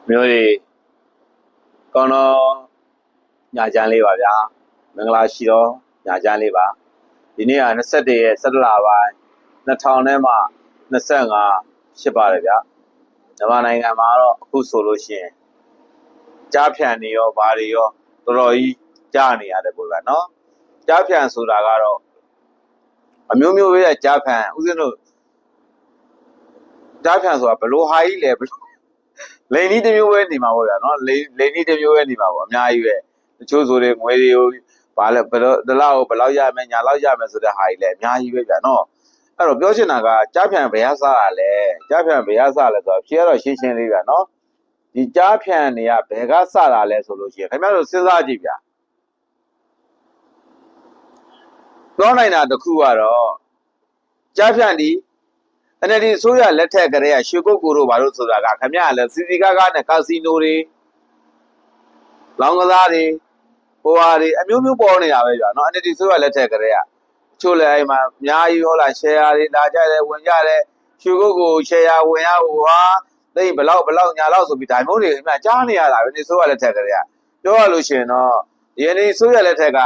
မျိုးတွေကောင်းတော့ညာချမ်းလေးပါဗျာမင်္ဂလာရှိတော့ညာချမ်းလေးပါဒီနေ့က21ရက်17လပိုင်း2000နဲ့မှ25ဖြစ်ပါတယ်ဗျာမြန်မာနိုင်ငံမှာတော့အခုဆိုလို့ရှိရင်ကြားဖြန်နေရောဘာတွေရောတော်တော်ကြီးကြားနေရတယ်ပေါ့ဗျာနော်ကြားဖြန်ဆိုတာကတော့အမျိုးမျိုးရဲ့ကြားဖြန်ဦးဇင်းတို့ကြားဖြန်ဆိုတာဘလို့ဟာကြီးလဲဘလို့လိန်ကြီးတစ်မျိုးပဲနေမှာပေါ့ဗျာနော်လိန်ကြီးတစ်မျိုးပဲနေမှာပေါ့အများကြီးပဲတချို့ဆိုတွေငွေတွေကိုဘာလဲဘယ်တော့ဒီလောက်ဘယ်လောက်ရမယ်ညာလောက်ရမယ်ဆိုတဲ့ဟာကြီးလည်းအများကြီးပဲဗျာနော်အဲ့တော့ပြောချင်တာကကြားဖြန်ဘယ်ဟာစားရလဲကြားဖြန်ဘယ်ဟာစားလဲဆိုတော့ဖြေရတော့ရှင်းရှင်းလေးဗျာနော်ဒီကြားဖြန်တွေကဘယ်ကစတာလဲဆိုလို့ရှိရင်ခင်ဗျားတို့စဉ်းစားကြည့်ဗျာပြောနိုင်တာတစ်ခုကတော့ကြားဖြန်ဒီNLD ဆိုရလက်ထက်ကလေးကရွှေကုတ်ကိုတို့ဘာလို့ဆိုတာကခင်ဗျားလည်းစီစီကားကားနဲ့ကာစီနိုတွေလောင်းကစားတွေဟိုဟာတွေအမျိုးမျိုးပေါ်နေတာပဲဗျာနော် NLD ဆိုရလက်ထက်ကလေးကချို့လည်းအိမ်မှာအများကြီးဟုတ်လားရှယ်ယာတွေလာကြတယ်ဝင်ကြတယ်ရွှေကုတ်ကိုရှယ်ယာဝင်ရဟိုဟာသိဘလောက်ညာလောက်ဆိုပြီးဒါမျိုးတွေခင်ဗျာကြားနေရတာပဲဒီဆိုရလက်ထက်ကလေးကပြောရလို့ရှိရင်တော့ဒီNLD ဆိုရလက်ထက်က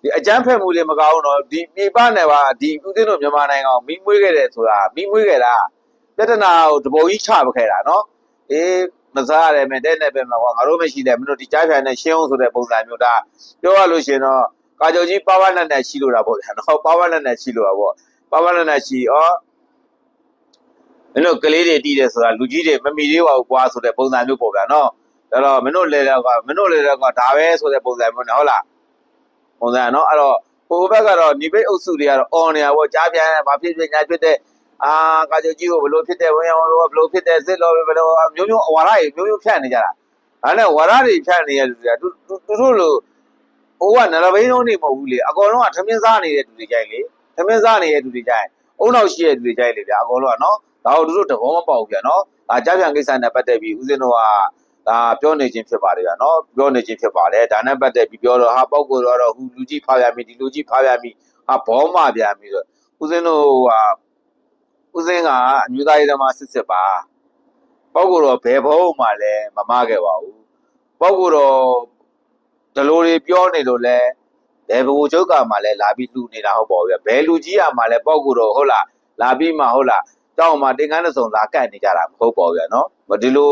ဒီအကြမ်းဖက်မှုတွေမကောင်းတော့ဒီပြပနဲ့ပါဒီဦးသိန်းတို့မြန်မာနိုင်ငံကိုမိမွေးခဲ့တယ်ဆိုတာမိမွေးခဲ့တာပြဿနာကိုတဘောကြီးချပခဲ့တာနော်အေးမစားရတယ်မတဲ့နဲ့ပဲမှာကွာငါတို့မရှိတယ်မင်းတို့ဒီကြားဖြန်နဲ့ရှင်းအောင်ဆိုတဲ့ပုံစံမျိုးဒါပြောရလို့ရှိရင်တော့ကာကြော်ကြီးပါဝါနဲ့ရှိလို့တာပေါ့ဗျာနော်ပါဝါနဲ့ရှိလို့တာပေါ့ပါဝါနဲ့ရှိမင်းတို့ကလေးတွေတီးတယ်ဆိုတာလူကြီးတွေမမီသေးပါဘူးကွာဆိုတဲ့ပုံစံမျိုးပေါ့ဗျာနော်ဒါတော့မင်းတို့လေတော့ကဒါပဲဆိုတဲ့ပုံစံမျိုးနဲ့ဟုတ်လားပုံစံနော်အဲ့တော့ဟိုဘက်ကတော့ညီပိတ်အုပ်စုတွေကတော့အော်နေတာပေါ့ကြားပြန်ဘာဖြစ်ညာဖြစ်တဲ့ကာကြောကြီးကိုဘလို့ဖြစ်တဲ့ဝင်ရောဘလို့ဖြစ်တဲ့စစ်လို့ဘလို့မျိုးမျိုးဝါရတွေမျိုးမျိုးဖြန့်နေကြတာအဲ့နဲ့ဝါရတွေဖြန့်နေရလူတွေကသူတို့လိုဟိုကနရဘိန်းလုံးနေမဟုတ်ဘူးလေအကောင်လုံးကထမင်းစားနေတဲ့သူတွေကြိုက်လေထမင်းစားနေတဲ့သူတွေကြိုက်အုံနောက်ရှိတဲ့သူတွေကြိုက်လေဗျာအကောင်လုံးကနော်ဒါတို့တို့တဘောမပေါက်ဘူးဗျာနော်ဒါကြားပြန်ကိစ္စနဲ့ပတ်သက်ပြီးဦးဇင်းတို့ကဒါပြောနေခြင်းဖြစ်ပါတယ်ဗျာနော်ပြောနေခြင်းဖြစ်ပါတယ်ဒါနဲ့ပတ်သက်ပြီးပြောတော့ဟာပေါက်ကိုတော့ဟူလူကြီးဖားရမီဒီလူကြီးဖားရမီဟာဘောမပြန်ပြီးတော့ဦးဇင်းတို့ဦးဇင်းကအမျိုးသားရေးသမားစစ်ပါပေါက်ကိုတော့ဘယ်ဘောမှလည်းမမခဲ့ပါဘူးပေါက်ကိုတော့ဒီလိုတွေပြောနေလို့လဲဘယ်ဘိုလ်ချုပ်ကမှလည်းလာပြီးလူနေတာဟုတ်ပါဘူးဗျဘယ်လူကြီးကမှလည်းပေါက်ကိုတော့ဟုတ်လားလာပြီးမှဟုတ်လားတောင်းမှတင်ကန်းတစ်စုံလာကတ်နေကြတာမဟုတ်ပါဘူးဗျနော်ဒီလို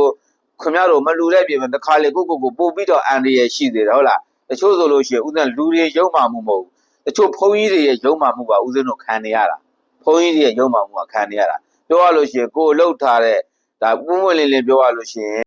ခင်ဗျားတို့မလူတဲ့ပြင်တစ်ခါလေကိုပို့ပြီးတော့အန်ဒီရရှိသေးတယ်ဟုတ်လားတချို့ဆိုလို့ရှိရင်ဦးဇင်းလူတွေရုံမှမှုမဟုတ်ဘူးတချို့ဘုန်းကြီးတွေရဲ့ရုံမှမှုပါဦးဇင်းတို့ခံနေရတာဘုန်းကြီးတွေရဲ့ရုံမှမှုကခံနေရတာပြောရလို့ရှိရင်ကိုယ်လှုပ်ထားတဲ့ဒါပွင့်ပွင့်လင်းလင်းပြောရလို့ရှိရင်